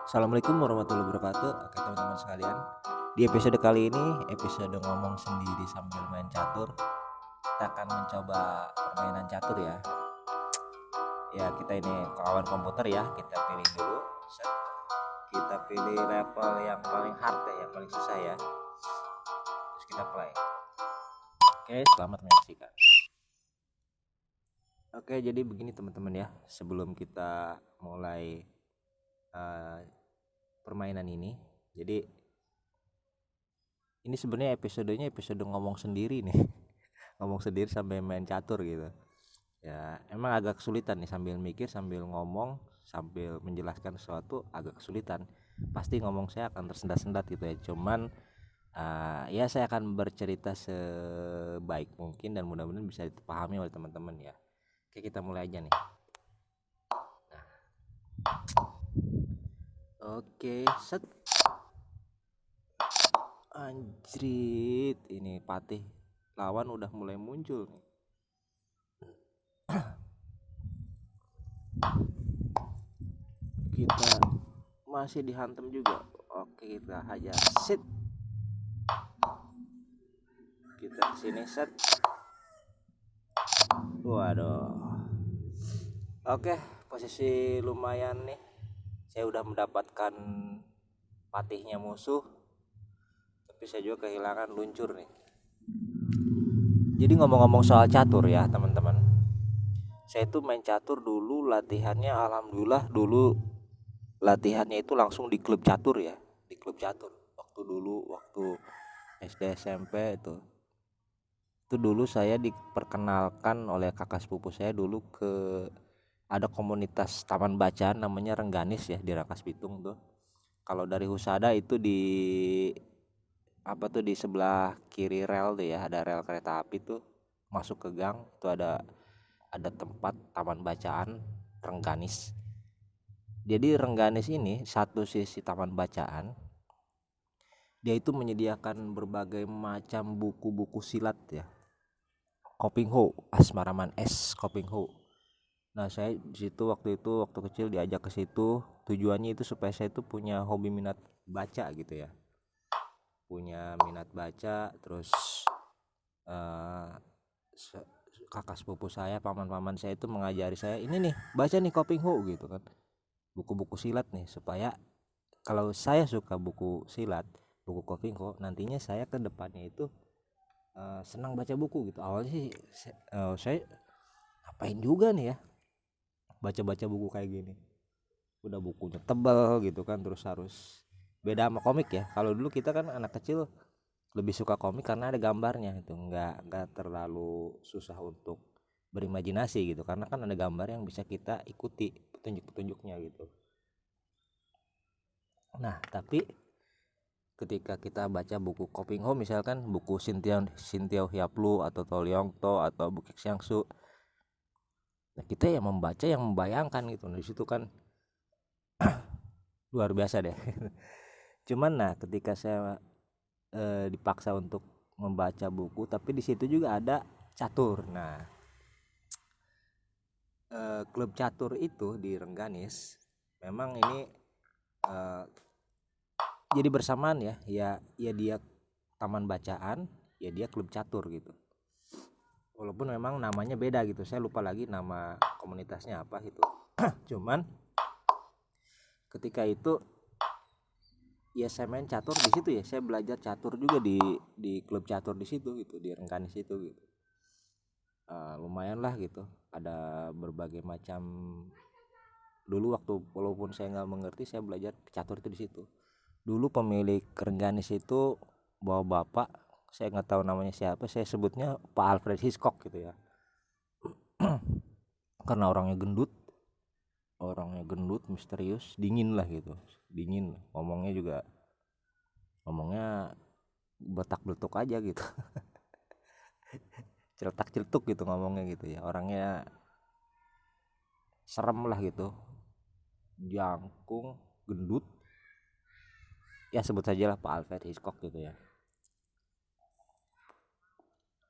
Assalamualaikum warahmatullahi wabarakatuh. Oke teman-teman sekalian, di episode kali ini episode ngomong sendiri sambil main catur. Kita akan mencoba permainan catur ya. Ya kita ini kawan komputer ya. Kita pilih dulu. Set. Kita pilih level yang paling hard ya, yang paling susah ya. Terus kita play. Oke, selamat menyaksikan. Oke, jadi begini teman-teman ya. Sebelum kita mulai permainan ini, jadi ini sebenarnya episodenya episode ngomong sendiri nih. Ngomong sendiri sampai main catur gitu ya. Emang agak kesulitan nih, sambil mikir sambil ngomong sambil menjelaskan sesuatu agak kesulitan. Pasti ngomong saya akan tersendat-sendat gitu ya. Cuman ya saya akan bercerita sebaik mungkin dan mudah-mudahan bisa dipahami oleh teman-teman ya. Oke, kita mulai aja nih. Oke, set. Anjrit, ini patih lawan udah mulai muncul nih. Kita masih dihantam juga. Oke, kita hajar. Sit. Kita kesini set. Waduh. Oke, posisi lumayan nih. Saya udah mendapatkan patihnya musuh, tapi saya juga kehilangan luncur nih. Jadi ngomong-ngomong soal catur ya teman-teman, saya itu main catur dulu latihannya, alhamdulillah dulu latihannya itu langsung di klub catur ya, di klub catur. Waktu SD SMP itu dulu saya diperkenalkan oleh kakak sepupu saya dulu ke ada komunitas taman bacaan namanya Rengganis ya di Rangkas Bitung tuh. Kalau dari Husada itu di di sebelah kiri rel tuh ya, ada rel kereta api tuh, masuk ke gang itu ada tempat taman bacaan Rengganis. Jadi Rengganis ini satu sisi taman bacaan, dia itu menyediakan berbagai macam buku-buku silat ya. Kopingho, Asmaraman S Kopingho. Nah, saya di situ waktu kecil diajak ke situ, tujuannya itu supaya saya itu punya hobi minat baca gitu ya. Punya minat baca, terus uh, kakak sepupu saya, paman-paman saya itu mengajari saya, ini nih, baca nih Kopingho gitu kan. Buku-buku silat nih, supaya kalau saya suka buku silat, buku Kopingho, nantinya saya ke depannya itu senang baca buku gitu. Awalnya sih saya ngapain juga nih ya baca-baca buku kayak gini, udah bukunya tebal gitu kan, terus harus beda sama komik ya. Kalau dulu kita kan anak kecil lebih suka komik karena ada gambarnya, itu nggak terlalu susah untuk berimajinasi gitu, karena kan ada gambar yang bisa kita ikuti petunjuk-petunjuknya gitu. Nah tapi ketika kita baca buku Kopingho, misalkan buku Sintiao Hyaplu atau Tolyongto atau buku Xiangsu, nah kita yang membaca yang membayangkan gitu. Nah, di situ kan luar biasa deh. Cuman nah ketika saya dipaksa untuk membaca buku, tapi di situ juga ada catur. Nah klub catur itu di Rengganis memang ini jadi bersamaan ya dia taman bacaan, ya dia klub catur gitu. Walaupun memang namanya beda gitu, saya lupa lagi nama komunitasnya apa gitu. Cuman ketika itu ya saya main catur di situ ya, saya belajar catur juga di klub catur di situ gitu, di Rengganis itu gitu. Lumayan lah gitu, ada berbagai macam. Dulu walaupun saya nggak mengerti, saya belajar catur itu di situ. Dulu pemilik Rengganis itu bawa bapak, saya nggak tahu namanya siapa, saya sebutnya Pak Alfred Hitchcock gitu ya. Karena orangnya gendut, misterius, dingin lah gitu, dingin. Ngomongnya betak-betuk aja gitu. Celetak-celetuk gitu ngomongnya gitu ya, orangnya serem lah gitu, jangkung, gendut, ya sebut sajalah Pak Alfred Hitchcock gitu ya.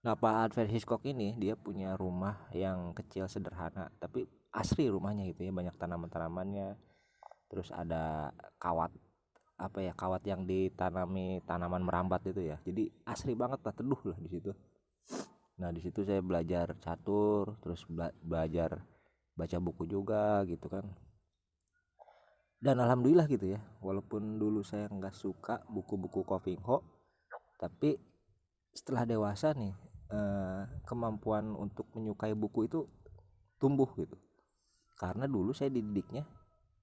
Nah Pak Alfred Hitchcock ini dia punya rumah yang kecil sederhana, tapi asri rumahnya gitu ya, banyak tanaman-tanamannya. terus ada kawat kawat yang ditanami tanaman merambat itu ya, jadi asri banget lah, teduh lah di situ. Nah di situ saya belajar catur, terus belajar baca buku juga gitu kan. Dan alhamdulillah gitu ya, walaupun dulu saya nggak suka buku-buku Kopingho, tapi setelah dewasa nih kemampuan untuk menyukai buku itu tumbuh gitu, karena dulu saya dididiknya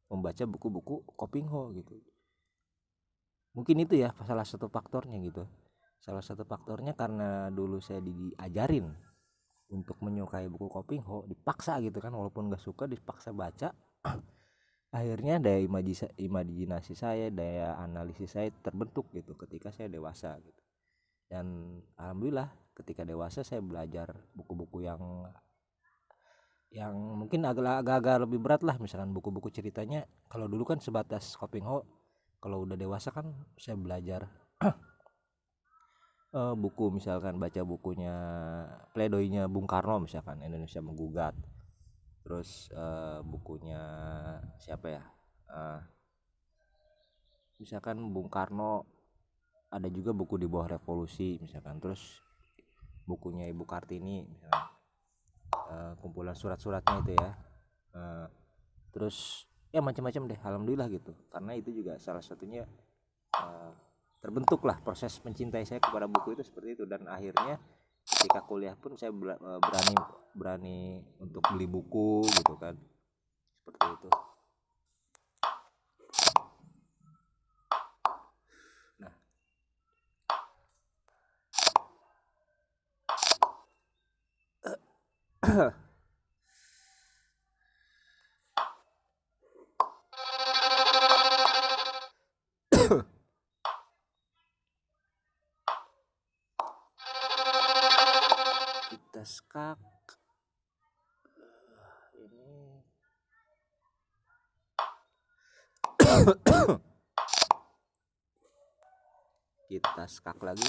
membaca buku-buku Kopingho gitu. Mungkin itu ya salah satu faktornya gitu. Salah satu faktornya karena dulu saya diajarin untuk menyukai buku Kopingho, dipaksa gitu kan, walaupun nggak suka dipaksa baca. Akhirnya daya imajinasi saya, daya analisis saya terbentuk gitu ketika saya dewasa gitu. Dan alhamdulillah ketika dewasa saya belajar buku-buku yang mungkin agak-agak lebih berat lah, misalkan buku-buku ceritanya. Kalau dulu kan sebatas Kopingho, kalau udah dewasa kan saya belajar buku, misalkan baca bukunya pledoinya Bung Karno, misalkan Indonesia Menggugat. Terus bukunya siapa ya, misalkan Bung Karno, ada juga buku Di Bawah Revolusi misalkan. Terus bukunya Ibu Kartini misalkan, kumpulan surat-suratnya itu ya. Terus ya macam-macam deh, alhamdulillah gitu, karena itu juga salah satunya terbentuk lah proses mencintai saya kepada buku itu seperti itu. Dan akhirnya ketika kuliah pun saya berani untuk beli buku gitu kan, seperti itu. Nah kita skak ini kita skak lagi.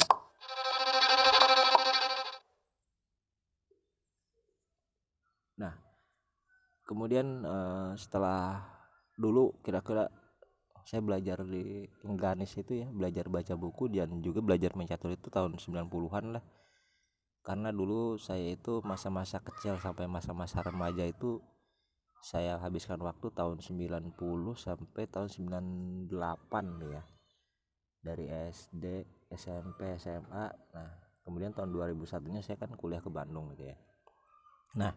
Nah kemudian setelah dulu kira-kira saya belajar di Rengganis itu ya, belajar baca buku dan juga belajar mencatur itu tahun 90-an lah. Karena dulu saya itu masa-masa kecil sampai masa-masa remaja itu saya habiskan waktu tahun 90 sampai tahun 98 ya, dari SD, SMP, SMA. Nah kemudian tahun 2001 nya saya kan kuliah ke Bandung gitu ya. Nah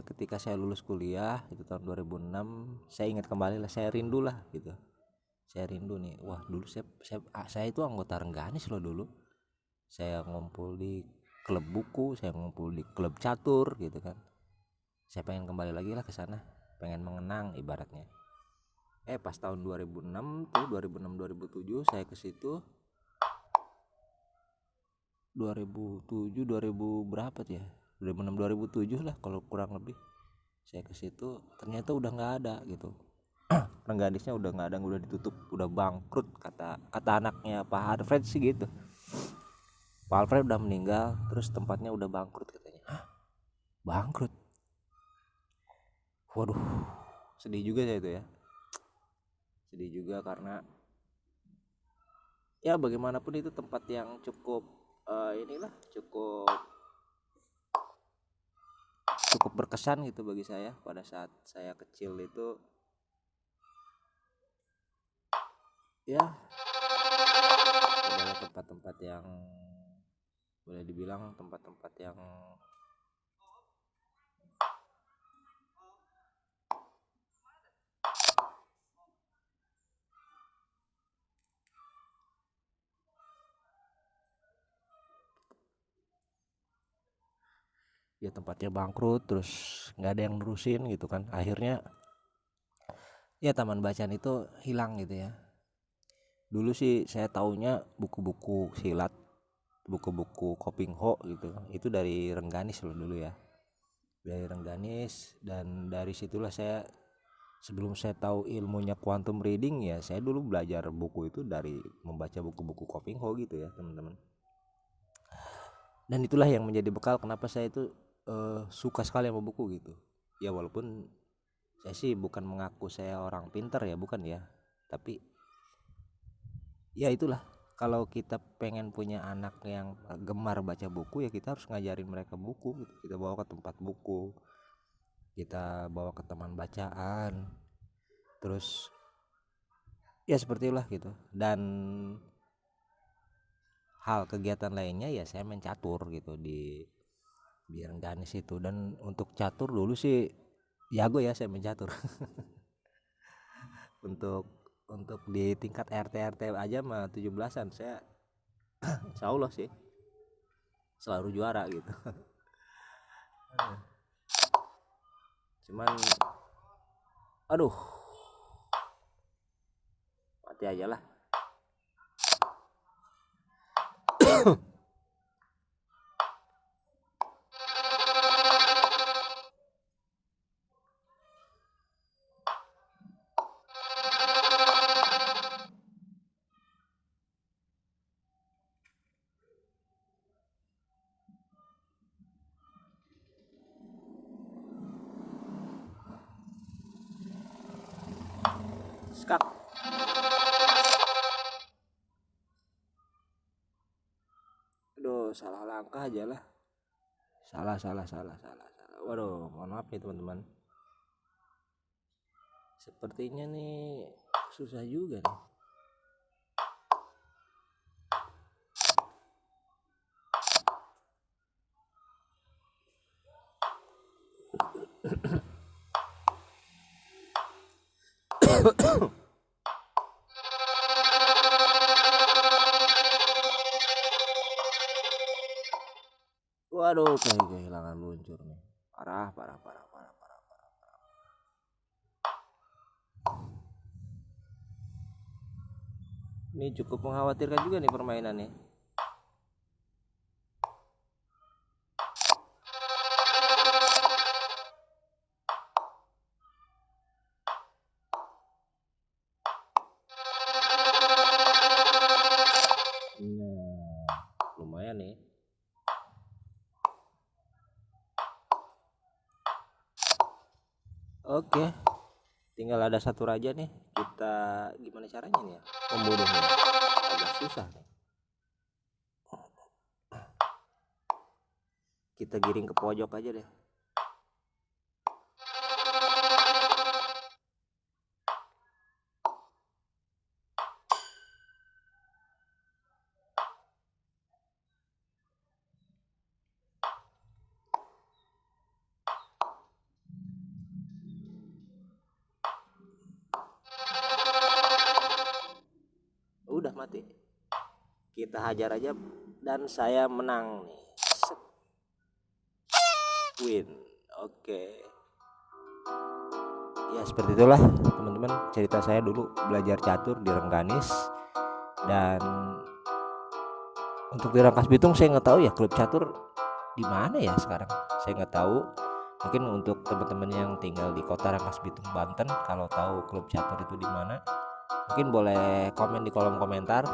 ketika saya lulus kuliah itu tahun 2006, saya ingat kembali lah, saya rindu lah gitu. Saya rindu nih, wah dulu saya itu anggota Rengganis loh dulu. Saya ngumpul di klub buku, saya ngumpul di klub catur gitu kan. Saya pengen kembali lagi lah ke sana, pengen mengenang ibaratnya. Pas tahun 2006 tuh, 2006 2007 saya ke situ. 2007 2000 berapa tuh ya, 2006 2007 lah kalau kurang lebih. Saya ke situ ternyata udah nggak ada gitu. Rengganisnya udah nggak ada, udah ditutup, udah bangkrut, kata anaknya Pak Alfred sih gitu. Pak Alfred udah meninggal, terus tempatnya udah bangkrut katanya. Hah? Bangkrut? Waduh, sedih juga saya itu ya. Sedih juga karena ya bagaimanapun itu tempat yang cukup cukup berkesan gitu bagi saya pada saat saya kecil itu. Ya adalah tempat-tempat yang boleh dibilang tempat-tempat yang ya tempatnya bangkrut, terus nggak ada yang nerusin gitu kan. Akhirnya ya taman bacaan itu hilang gitu ya. Dulu sih saya taunya buku-buku silat, buku-buku Kopingho gitu, itu dari Rengganis loh dulu ya, dari Rengganis. Dan dari situlah saya, sebelum saya tahu ilmunya quantum reading ya, saya dulu belajar buku itu dari membaca buku-buku Kopingho gitu ya teman-teman. Dan itulah yang menjadi bekal kenapa saya itu suka sekali sama buku gitu ya. Walaupun Saya sih bukan mengaku saya orang pinter ya, bukan ya, tapi ya itulah, kalau kita pengen punya anak yang gemar baca buku ya kita harus ngajarin mereka buku gitu. Kita bawa ke tempat buku, kita bawa ke teman bacaan, terus ya seperti itulah gitu. Dan hal kegiatan lainnya ya saya main catur gitu di Rengganis itu. Dan untuk catur dulu sih jago ya saya main catur. untuk di tingkat RT aja mah 17-an saya insya Allah sih selalu juara gitu. Cuman aduh, mati aja lah. Skak. Aduh, salah langkah aja lah. Salah. Waduh, mohon maaf nih teman-teman. Sepertinya nih susah juga nih. Waduh, kehilangan luncur nih. Parah. Ini cukup mengkhawatirkan juga nih permainan nih. Nah, lumayan nih. Oke, tinggal ada satu raja nih. Kita gimana caranya nih ya membunuhnya? Agak susah nih. Kita giring ke pojok aja deh. Udah mati. Kita hajar aja dan saya menang nih. Win. Oke. Ya seperti itulah teman-teman cerita saya dulu belajar catur di Rengganis. Dan untuk di Rangkas Bitung saya nggak tahu ya klub catur di mana ya sekarang. Saya nggak tahu. Mungkin untuk teman-teman yang tinggal di kota Rangkas Bitung Banten, kalau tahu klub catur itu di mana, mungkin boleh komen di kolom komentar.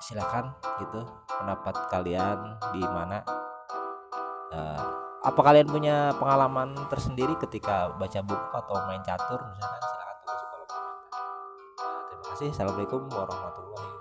Silakan gitu pendapat kalian di mana. Apa kalian punya pengalaman tersendiri ketika baca buku atau main catur misalkan? Silakan tulis di kolom komentar. Terima kasih. Assalamualaikum warahmatullahi wabarakatuh.